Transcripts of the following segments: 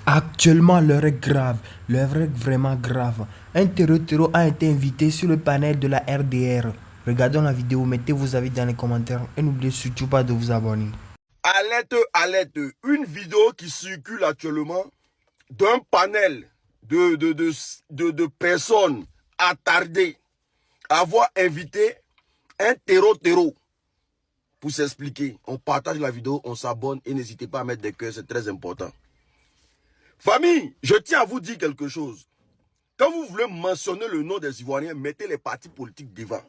Actuellement, l'heure est grave, l'heure est vraiment grave. Un terreau a été invité sur le panel de la RDR. Regardons la vidéo, mettez vos avis dans les commentaires et n'oubliez surtout pas de vous abonner. Alerte, alerte, une vidéo qui circule actuellement d'un panel de personnes attardées à avoir invité un terreau pour s'expliquer. On partage la vidéo, on s'abonne et n'hésitez pas à mettre des cœurs, c'est très important. Famille, je tiens à vous dire quelque chose. Quand vous voulez mentionner le nom des Ivoiriens, mettez les partis politiques devant.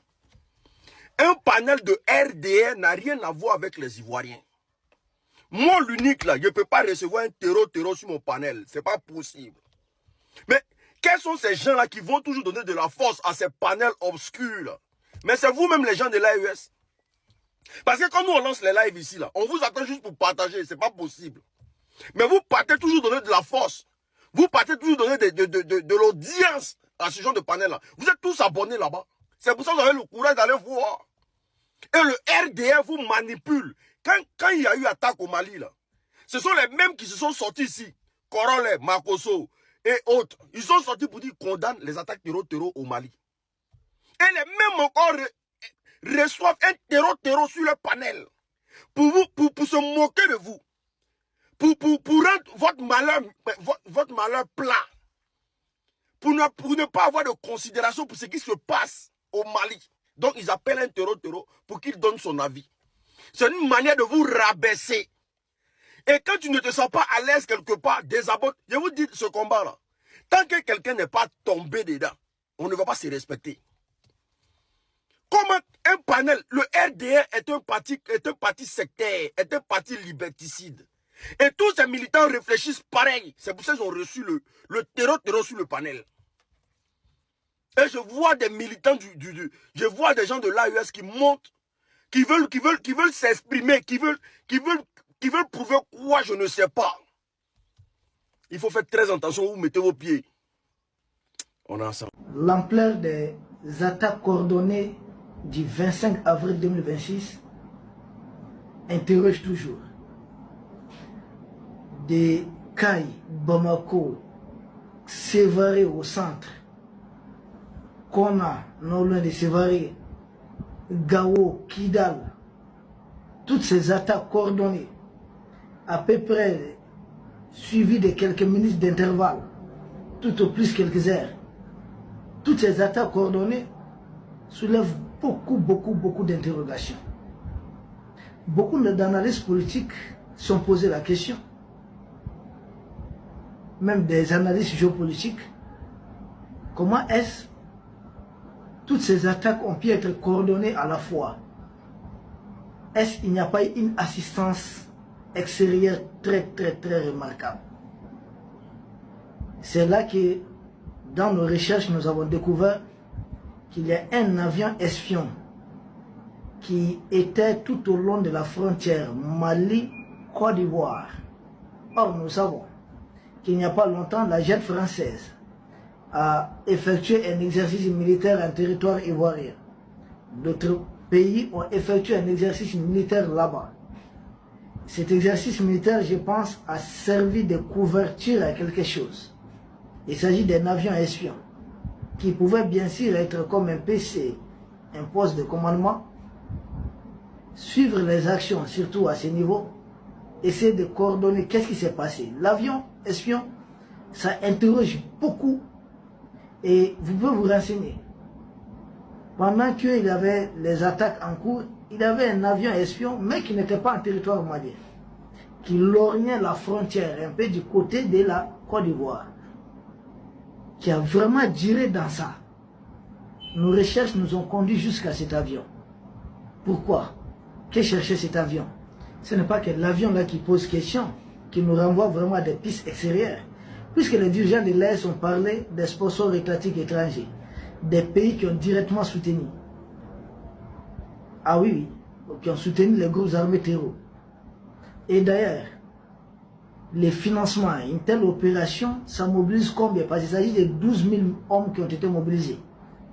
Un panel de RDR n'a rien à voir avec les Ivoiriens. Moi, l'unique là, je ne peux pas recevoir un terreau sur mon panel. Ce n'est pas possible. Mais quels sont ces gens-là qui vont toujours donner de la force à ces panels obscurs là? Mais c'est vous-même les gens de l'AES. Parce que quand nous on lance les lives ici, là, on vous attend juste pour partager. Ce n'est pas possible. Mais vous partez toujours donner de la force. Vous partez toujours donner de l'audience à ce genre de panel-là. Vous êtes tous abonnés là-bas. C'est pour ça que vous avez le courage d'aller voir. Et le RDR vous manipule. Quand il y a eu attaque au Mali, là, ce sont les mêmes qui se sont sortis ici. Korole, Makoso et autres. Ils sont sortis pour dire qu'on condamne les attaques terreau au Mali. Et les mêmes encore reçoivent un terreau sur le panel. Pour se moquer de vous. Pour rendre votre malheur plat. Pour ne pas avoir de considération pour ce qui se passe au Mali. Donc ils appellent un terreau pour qu'il donne son avis. C'est une manière de vous rabaisser. Et quand tu ne te sens pas à l'aise quelque part, désabonne. Je vous dis ce combat-là. Tant que quelqu'un n'est pas tombé dedans, on ne va pas se respecter. Comment un panel, le RDR est un parti sectaire, est un parti liberticide. Et tous ces militants réfléchissent pareil. C'est pour ça qu'ils ont reçu le terreau sur le panel. Et je vois des militants je vois des gens de l'AES qui montent, qui veulent s'exprimer, qui veulent prouver quoi, je ne sais pas. Il faut faire très attention où vous mettez vos pieds. On est ensemble. L'ampleur des attaques coordonnées du 25 avril 2026 interroge toujours. Des Cailles, Bamako, Sévaré au centre, Kona, non loin de Sévaré, Gao, Kidal, toutes ces attaques coordonnées, à peu près suivies de quelques minutes d'intervalle, tout au plus quelques heures, toutes ces attaques coordonnées soulèvent beaucoup d'interrogations. Beaucoup d'analystes politiques se sont posé la question, même des analystes géopolitiques, comment est-ce toutes ces attaques ont pu être coordonnées à la fois? Est-ce qu'il n'y a pas eu une assistance extérieure très remarquable? C'est là que, dans nos recherches, nous avons découvert qu'il y a un avion espion qui était tout au long de la frontière Mali-Côte d'Ivoire. Or, nous savons qu'il n'y a pas longtemps, la jet française a effectué un exercice militaire en territoire ivoirien. D'autres pays ont effectué un exercice militaire là-bas. Cet exercice militaire, je pense, a servi de couverture à quelque chose. Il s'agit d'un avion espion qui pouvait bien sûr être comme un PC, un poste de commandement, suivre les actions, surtout à ce niveau, essayer de coordonner qu'est-ce qui s'est passé. L'avion espion, ça interroge beaucoup et vous pouvez vous renseigner. Pendant qu'il y avait les attaques en cours, il y avait un avion espion, mais qui n'était pas en territoire malien, qui lorgnait la frontière un peu du côté de la Côte d'Ivoire, qui a vraiment duré dans ça. Nos recherches nous ont conduit jusqu'à cet avion. Pourquoi? Que cherchait cet avion? Ce n'est pas que l'avion là qui pose question, qui nous renvoie vraiment à des pistes extérieures. Puisque les dirigeants de l'AES ont parlé des sponsors étatiques étrangers, des pays qui ont directement soutenu. Ah oui, qui ont soutenu les groupes armés terreau. Et d'ailleurs, les financements, une telle opération, ça mobilise combien? Parce qu'il s'agit de 12 000 hommes qui ont été mobilisés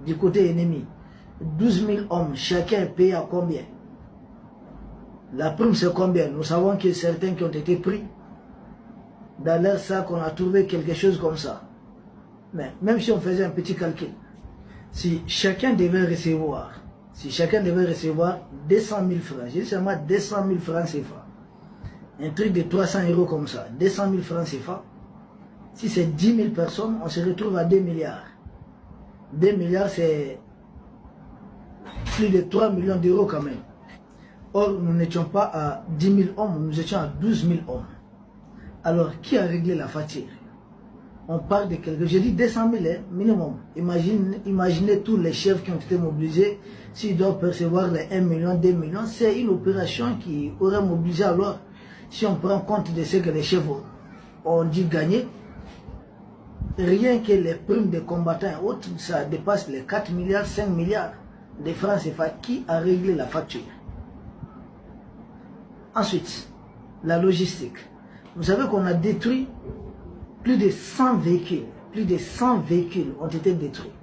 du côté ennemi. 12 000 hommes, chacun est payé à combien? La prime c'est combien? Nous savons que certains qui ont été pris dans leur sac, on a trouvé quelque chose comme ça. Mais même si on faisait un petit calcul, si chacun devait recevoir 200 000 francs, j'ai dit seulement 200 000 francs CFA, un truc de 300 € comme ça, 200 000 francs CFA, si c'est 10 000 personnes, on se retrouve à 2 milliards. 2 milliards, c'est plus de 3 millions d'euros quand même. Or, nous n'étions pas à 10 000 hommes, nous étions à 12 000 hommes. Alors, qui a réglé la facture? On parle de quelque chose. J'ai dit 200 000 minimum. Imaginez tous les chefs qui ont été mobilisés. S'ils doivent percevoir les 1 million, 2 millions, c'est une opération qui aurait mobilisé. Alors, si on prend compte de ce que les chefs ont dit gagner, rien que les primes des combattants et autres, ça dépasse les 4 milliards, 5 milliards de francs CFA. Qui a réglé la facture? Ensuite, la logistique. Vous savez qu'on a détruit plus de 100 véhicules. Plus de 100 véhicules ont été détruits.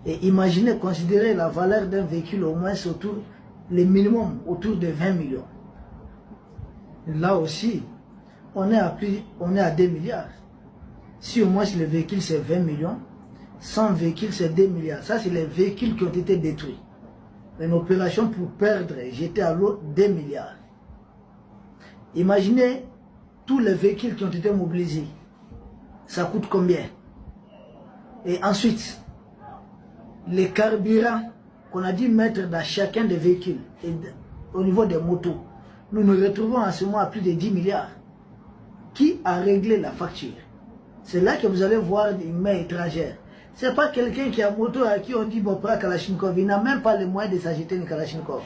Et imaginez, considérez la valeur d'un véhicule au moins autour, le minimum autour de 20 millions. Là aussi, on est à 2 milliards. Si au moins le véhicule c'est 20 millions, 100 véhicules c'est 2 milliards. Ça c'est les véhicules qui ont été détruits. Une opération pour perdre, jeter à l'eau 2 milliards. Imaginez tous les véhicules qui ont été mobilisés. Ça coûte combien? Et ensuite, les carburants qu'on a dû mettre dans chacun des véhicules et au niveau des motos, nous nous retrouvons en ce moment à plus de 10 milliards. Qui a réglé la facture? C'est là que vous allez voir une main étrangère. Ce n'est pas quelqu'un qui a moto à qui on dit bon, prends Kalachnikov. Il n'a même pas les moyens de s'acheter une Kalachnikov.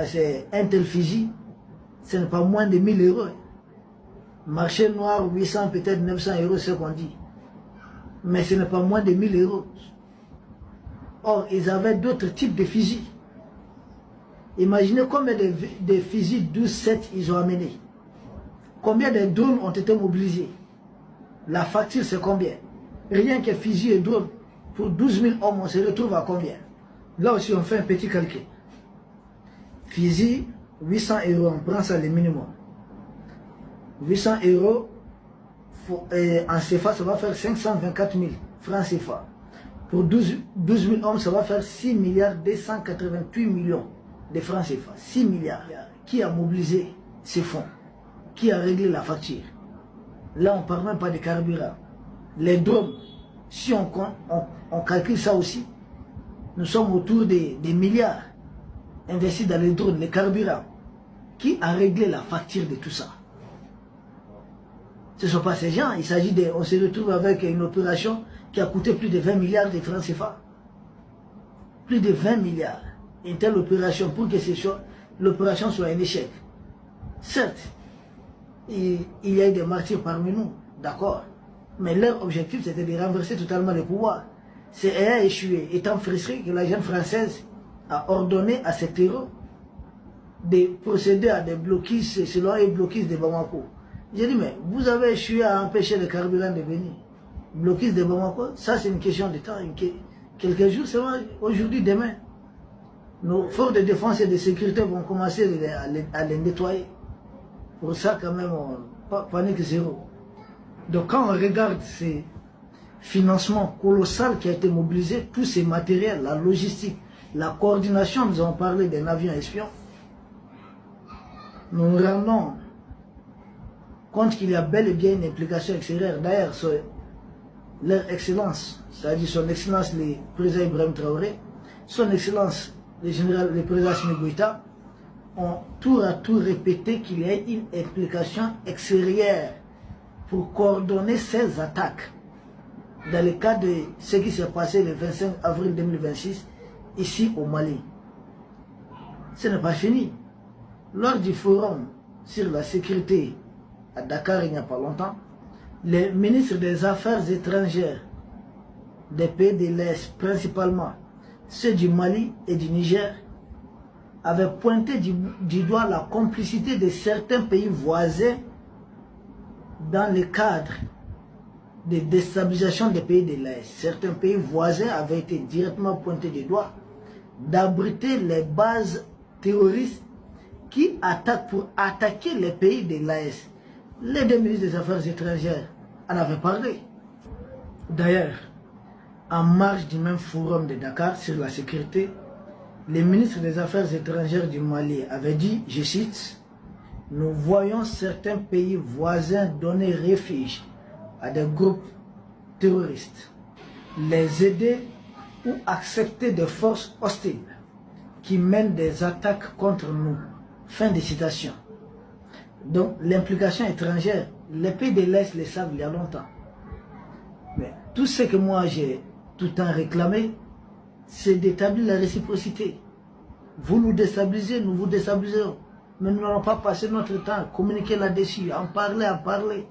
C'est un tel fusil, ce n'est pas moins de 1 000 €. Marché noir, 800, peut-être 900 €, c'est ce qu'on dit. Mais ce n'est pas moins de 1 000 €. Or, ils avaient d'autres types de fusils. Imaginez combien de fusils 12-7 ils ont amenés. Combien de drones ont été mobilisés. La facture, c'est combien? Rien que fusil et drones. Pour 12 000 hommes, on se retrouve à combien? Là aussi, on fait un petit calcul. Fusil, 800 €, on prend ça le minimum. 800 € en CFA, ça va faire 524 000 francs CFA. Pour 12 000 hommes, ça va faire 6 milliards 288 millions de francs CFA. 6 milliards. Qui a mobilisé ces fonds? Qui a réglé la facture? Là, on ne parle même pas de carburant. Les drones, si on calcule ça aussi, nous sommes autour des milliards investis dans les drones, les carburants. Qui a réglé la facture de tout ça? Ce ne sont pas ces gens. Il s'agit de... On se retrouve avec une opération qui a coûté plus de 20 milliards de francs CFA. Plus de 20 milliards. Une telle opération pour que l'opération soit un échec. Certes, il y a eu des martyrs parmi nous, d'accord. Mais leur objectif, c'était de renverser totalement le pouvoir. C'est ayant échoué, étant frustré, que la jeune française a ordonné à ses terreaux de procéder à des blocus, selon les blocus de Bamako. J'ai dit, mais vous avez échoué à empêcher le carburant de venir. Blocus de Bamako, ça c'est une question de temps. Quelques jours, c'est aujourd'hui, demain. Nos forces de défense et de sécurité vont commencer à les nettoyer. Pour ça, quand même, panique zéro. Donc, quand on regarde ces financements colossaux qui ont été mobilisés, tous ces matériels, la logistique, la coordination, nous avons parlé d'un avion espion, nous nous rendons compte qu'il y a bel et bien une implication extérieure. D'ailleurs, leur excellence, c'est-à-dire son excellence le président Ibrahim Traoré, son excellence le président Assimi Goïta, ont tour à tour répété qu'il y a une implication extérieure pour coordonner ces attaques. Dans le cas de ce qui s'est passé le 25 avril 2026, ici au Mali. Ce n'est pas fini. Lors du forum sur la sécurité à Dakar il n'y a pas longtemps, les ministres des Affaires étrangères des pays de l'Est, principalement ceux du Mali et du Niger, avaient pointé du doigt la complicité de certains pays voisins dans le cadre de déstabilisation des pays de l'Est. Certains pays voisins avaient été directement pointés du doigt d'abriter les bases terroristes qui attaquent pour attaquer les pays de l'Est. Les deux ministres des Affaires étrangères en avaient parlé. D'ailleurs, en marge du même forum de Dakar sur la sécurité, les ministres des Affaires étrangères du Mali avaient dit, je cite, « Nous voyons certains pays voisins donner refuge à des groupes terroristes, les aider ou accepter des forces hostiles qui mènent des attaques contre nous. » Fin de citation. Donc l'implication étrangère, les pays de l'Est le savent il y a longtemps. Mais tout ce que moi j'ai tout le temps réclamé, c'est d'établir la réciprocité. Vous nous déstabilisez, nous vous déstabiliserons. Mais nous n'allons pas passer notre temps à communiquer là-dessus, à en parler.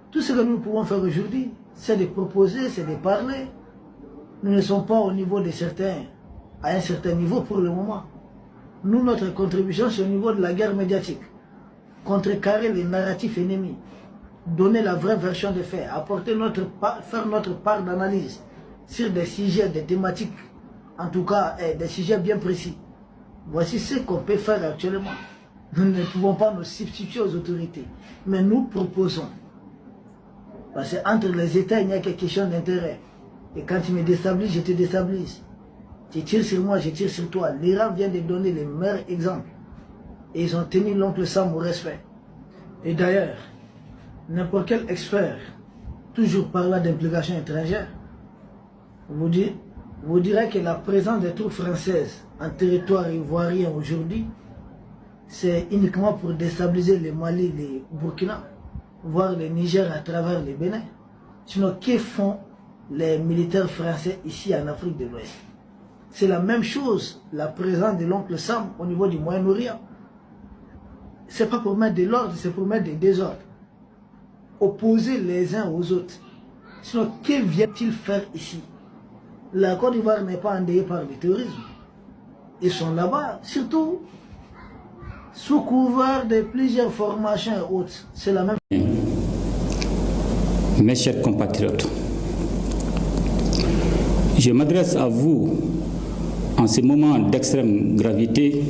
Tout ce que nous pouvons faire aujourd'hui, c'est de proposer, c'est de parler. Nous ne sommes pas au niveau de certains, à un certain niveau pour le moment. Nous, notre contribution, c'est au niveau de la guerre médiatique. Contrecarrer les narratifs ennemis. Donner la vraie version des faits. Faire notre part d'analyse sur des sujets, des thématiques, en tout cas des sujets bien précis. Voici ce qu'on peut faire actuellement. Nous ne pouvons pas nous substituer aux autorités. Mais nous proposons. Parce qu'entre les États, il n'y a que question d'intérêt. Et quand tu me déstabilises, je te déstabilise. Tu tires sur moi, je tire sur toi. L'Iran vient de donner les meilleurs exemples. Et ils ont tenu l'oncle Sam au respect. Et d'ailleurs, n'importe quel expert, toujours parlant d'implication étrangère, vous direz que la présence des troupes françaises en territoire ivoirien aujourd'hui, c'est uniquement pour déstabiliser le Mali, le Burkina, voire le Niger à travers le Bénin. Sinon, que font les militaires français ici en Afrique de l'Ouest? C'est la même chose, la présence de l'oncle Sam au niveau du Moyen-Orient. Ce n'est pas pour mettre de l'ordre, c'est pour mettre des désordres. Opposer les uns aux autres. Sinon, que vient-il faire ici? La Côte d'Ivoire n'est pas endeuillée par le terrorisme. Ils sont là-bas, surtout sous couvert de plusieurs formations et autres. C'est la même chose. Mes chers compatriotes, je m'adresse à vous en ce moment d'extrême gravité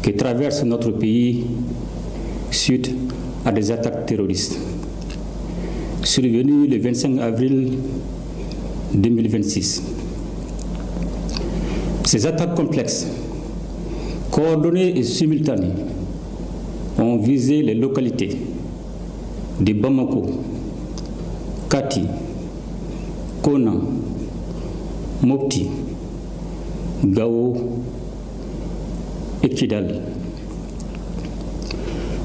que traverse notre pays suite à des attaques terroristes survenues le 25 avril 2026. Ces attaques complexes, coordonnées et simultanées, ont visé les localités de Bamako, Kati, Kona, Mopti, Gao et Kidal.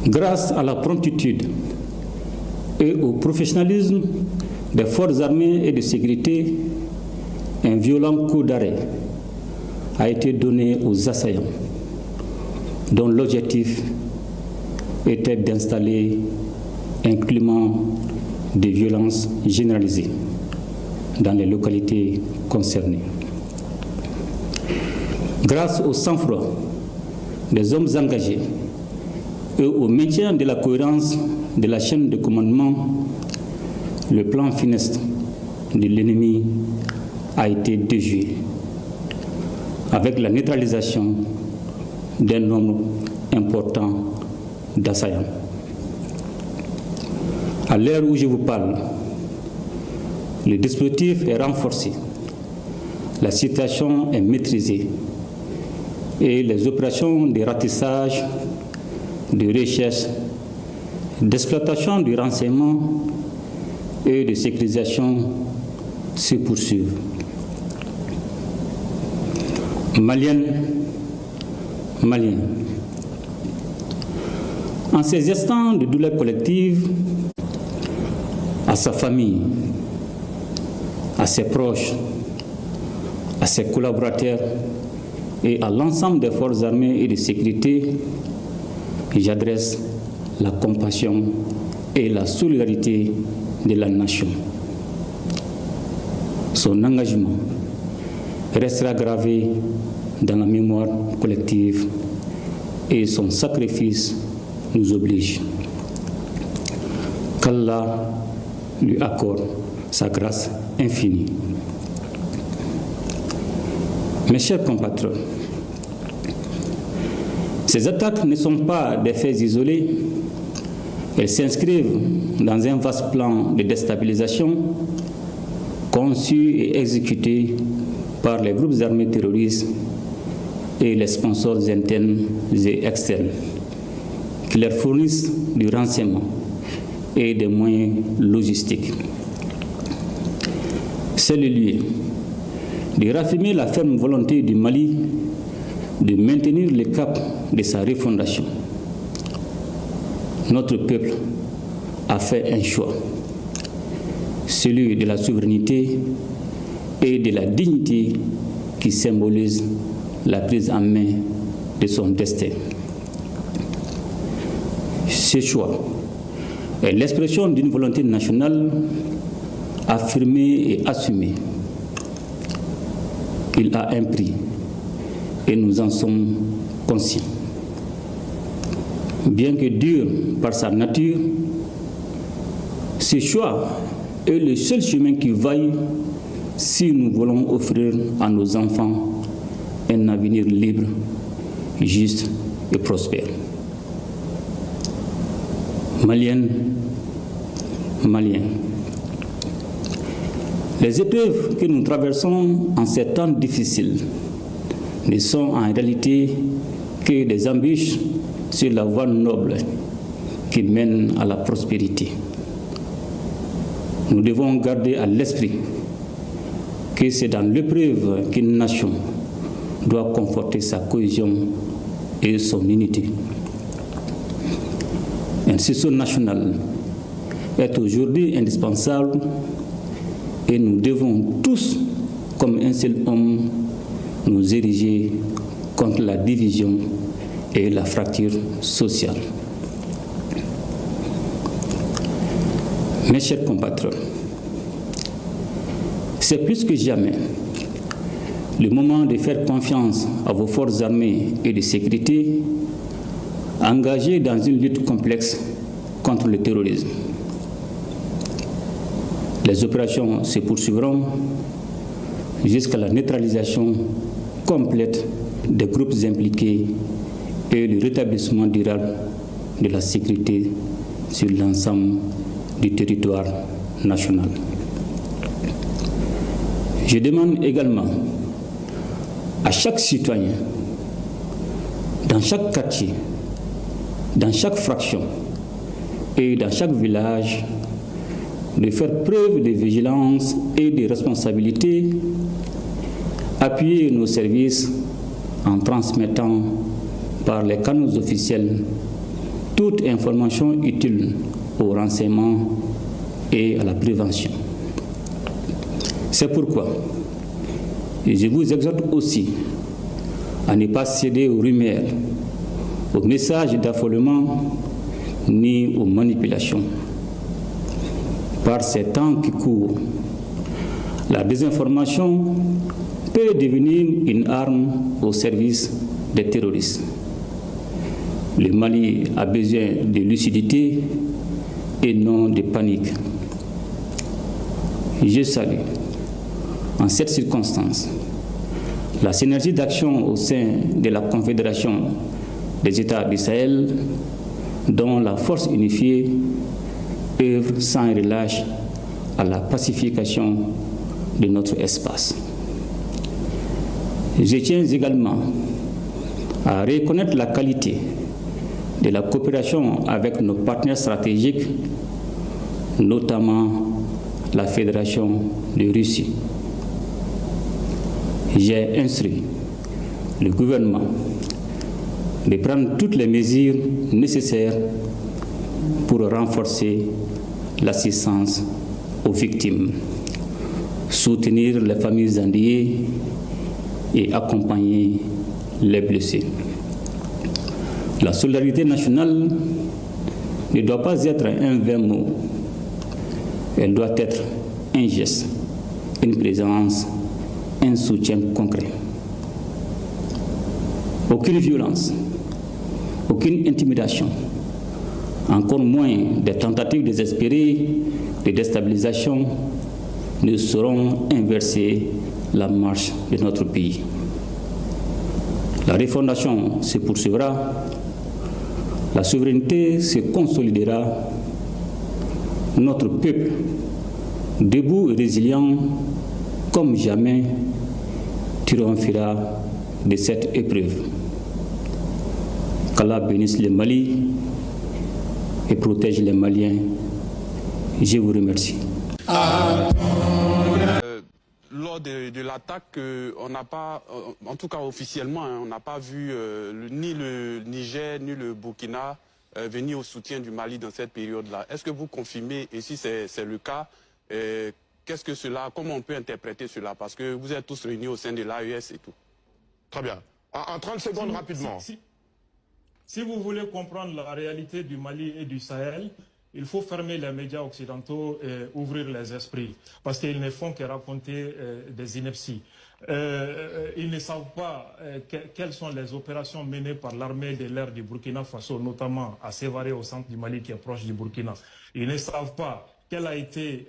Grâce à la promptitude et au professionnalisme des forces armées et de sécurité, un violent coup d'arrêt a été donné aux assaillants, dont l'objectif était d'installer un climat de violence généralisée dans les localités concernées. Grâce au sang-froid des hommes engagés et au maintien de la cohérence de la chaîne de commandement, le plan funeste de l'ennemi a été déjoué avec la neutralisation d'un nombre important d'assaillants. À l'heure où je vous parle, le dispositif est renforcé, la situation est maîtrisée et les opérations de ratissage, de recherche, d'exploitation du renseignement et de sécurisation se poursuivent. Maliennes, Maliens, en ces instants de douleur collective, à sa famille, à ses proches, à ses collaborateurs et à l'ensemble des forces armées et de sécurité, j'adresse la compassion et la solidarité de la nation. Son engagement restera gravé dans la mémoire collective et son sacrifice nous oblige. Qu'Allah lui accorde sa grâce infinie. Mes chers compatriotes, ces attaques ne sont pas des faits isolés Elles s'inscrivent dans un vaste plan de déstabilisation conçu et exécuté par les groupes armés terroristes et les sponsors internes et externes qui leur fournissent du renseignement et des moyens logistiques. C'est le lieu de raffirmer la ferme volonté du Mali de maintenir le cap de sa refondation. Notre peuple a fait un choix, celui de la souveraineté et de la dignité qui symbolise la prise en main de son destin. Ce choix est l'expression d'une volonté nationale affirmée et assumée. Il a un prix et nous en sommes conscients. Bien que dur par sa nature, ce choix est le seul chemin qui vaille si nous voulons offrir à nos enfants un avenir libre, juste et prospère. Maliennes, Maliens, les épreuves que nous traversons en ces temps difficiles ne sont en réalité que des embûches sur la voie noble qui mène à la prospérité. Nous devons garder à l'esprit que c'est dans l'épreuve qu'une nation doit conforter sa cohésion et son unité. Un sursaut national est aujourd'hui indispensable et nous devons tous, comme un seul homme, nous ériger contre la division et la fracture sociale. Mes chers compatriotes, c'est plus que jamais le moment de faire confiance à vos forces armées et de sécurité engagées dans une lutte complexe contre le terrorisme. Les opérations se poursuivront jusqu'à la neutralisation complète des groupes impliqués et le rétablissement durable de la sécurité sur l'ensemble du territoire national. Je demande également à chaque citoyen, dans chaque quartier, dans chaque fraction et dans chaque village, de faire preuve de vigilance et de responsabilité, appuyer nos services en transmettant par les canaux officiels toute information utile au renseignement et à la prévention. C'est pourquoi je vous exhorte aussi à ne pas céder aux rumeurs, aux messages d'affolement ni aux manipulations. Par ces temps qui courent, la désinformation peut devenir une arme au service des terroristes. Le Mali a besoin de lucidité et non de panique. Je salue, en cette circonstance, la synergie d'action au sein de la Confédération des États du Sahel, dont la force unifiée œuvre sans relâche à la pacification de notre espace. Je tiens également à reconnaître la qualité de la coopération avec nos partenaires stratégiques, notamment la Fédération de Russie. J'ai instruit le gouvernement de prendre toutes les mesures nécessaires pour renforcer l'assistance aux victimes, soutenir les familles endeuillées et accompagner les blessés. La solidarité nationale ne doit pas être un vain mot. Elle doit être un geste, une présence, un soutien concret. Aucune violence, aucune intimidation, encore moins des tentatives désespérées de déstabilisation ne sauront inverser la marche de notre pays. La refondation se poursuivra, La souveraineté se consolidera. Notre peuple, debout et résilient comme jamais, triomphera de cette épreuve. Qu'Allah bénisse le Mali et protège les Maliens. Je vous remercie. Lors de l'attaque, on n'a pas, en tout cas officiellement, on n'a pas vu ni le Niger ni le Burkina venir au soutien du Mali dans cette période-là. Est-ce que vous confirmez, et si c'est le cas, qu'est-ce que cela, comment on peut interpréter cela? Parce que vous êtes tous réunis au sein de l'AES et tout. Très bien. En 30 secondes, rapidement. Si vous voulez comprendre la réalité du Mali et du Sahel, il faut fermer les médias occidentaux et ouvrir les esprits, parce qu'ils ne font que raconter des inepties. Ils ne savent pas quelles sont les opérations menées par l'armée de l'air du Burkina Faso, notamment à Sévaré, au centre du Mali, qui est proche du Burkina. Ils ne savent pas quelle a été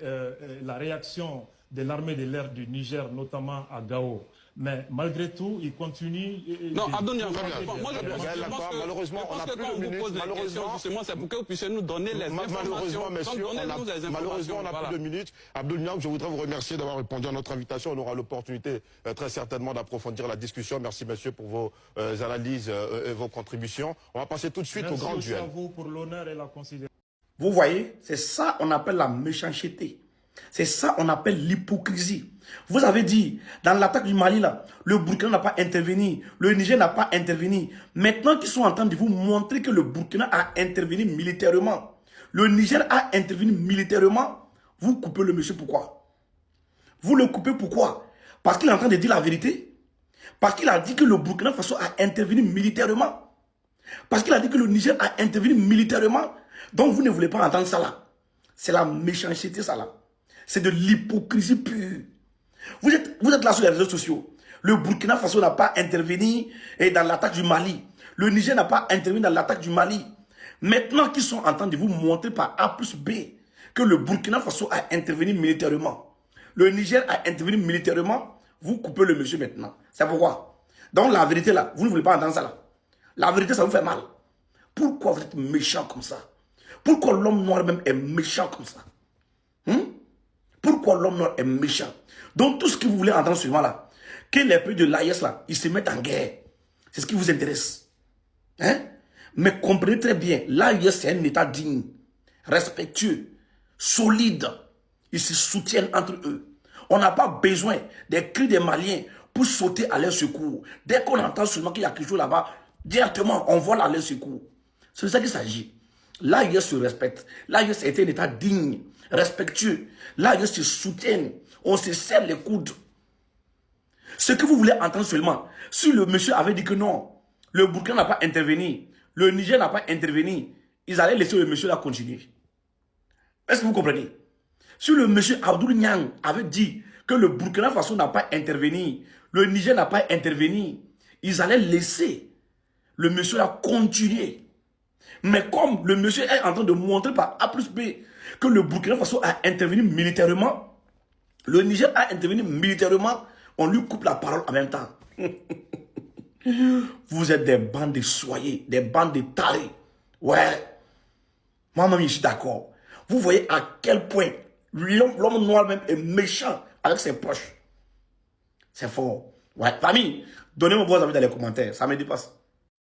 la réaction de l'armée de l'air du Niger, notamment à Gao. Mais malgré tout, ils continuent. Non, Abdounian, moi je pense que malheureusement, on n'a plus de minutes. Malheureusement, c'est pour que vous puissiez nous donner les informations. Malheureusement, on n'a plus de minutes. Abdounian, je voudrais vous remercier d'avoir répondu à notre invitation. On aura l'opportunité très certainement d'approfondir la discussion. Merci, monsieur, pour vos analyses et vos contributions. On va passer tout de suite au grand duel. Merci à vous pour l'honneur et la considération. Vous voyez, c'est ça qu'on appelle la méchanceté. C'est ça qu'on appelle l'hypocrisie. Vous avez dit, dans l'attaque du Mali, là, le Burkina n'a pas intervenu, le Niger n'a pas intervenu. Maintenant qu'ils sont en train de vous montrer que le Burkina a intervenu militairement, le Niger a intervenu militairement, vous coupez le monsieur pourquoi? Vous le coupez pourquoi? Parce qu'il est en train de dire la vérité? Parce qu'il a dit que le Burkina Faso a intervenu militairement? Parce qu'il a dit que le Niger a intervenu militairement? Donc vous ne voulez pas entendre ça là. C'est la méchanceté ça là. C'est de l'hypocrisie pure. Vous êtes là sur les réseaux sociaux. Le Burkina Faso n'a pas intervenu dans l'attaque du Mali. Le Niger n'a pas intervenu dans l'attaque du Mali. Maintenant qu'ils sont en train de vous montrer par A plus B que le Burkina Faso a intervenu militairement, le Niger a intervenu militairement, vous coupez le monsieur maintenant. C'est pourquoi. Donc la vérité là, vous ne voulez pas entendre ça là. La vérité, ça vous fait mal. Pourquoi vous êtes méchant comme ça? Pourquoi l'homme noir même est méchant comme ça? Pourquoi l'homme noir est méchant? Donc tout ce que vous voulez entendre seulement là, que les pays de l'AES là, ils se mettent en guerre. C'est ce qui vous intéresse. Mais comprenez très bien, l'AES c'est un état digne, respectueux, solide. Ils se soutiennent entre eux. On n'a pas besoin des cris des Maliens pour sauter à leur secours. Dès qu'on entend seulement qu'il y a quelque chose là-bas, directement on vole à leur secours. C'est de ça qu'il s'agit. L'AES se respecte. L'AES est un état digne, respectueux. L'AES se soutient. On se serre les coudes. Ce que vous voulez entendre seulement, si le monsieur avait dit que non, le Burkina n'a pas intervenu, le Niger n'a pas intervenu, ils allaient laisser le monsieur là continuer. Est-ce que vous comprenez? Si le monsieur Abdoul Niang avait dit que le Burkina Faso n'a pas intervenu, le Niger n'a pas intervenu, ils allaient laisser le monsieur là continuer. Mais comme le monsieur est en train de montrer par A plus B que le Burkina Faso a intervenu militairement, le Niger a intervenu militairement, on lui coupe la parole en même temps. Vous êtes des bandes de soyez, des bandes de tarés. Ouais. Moi-même, je suis d'accord. Vous voyez à quel point l'homme noir même est méchant avec ses proches. C'est fort. Ouais. Famille, donnez-moi vos avis dans les commentaires. Ça me dépasse.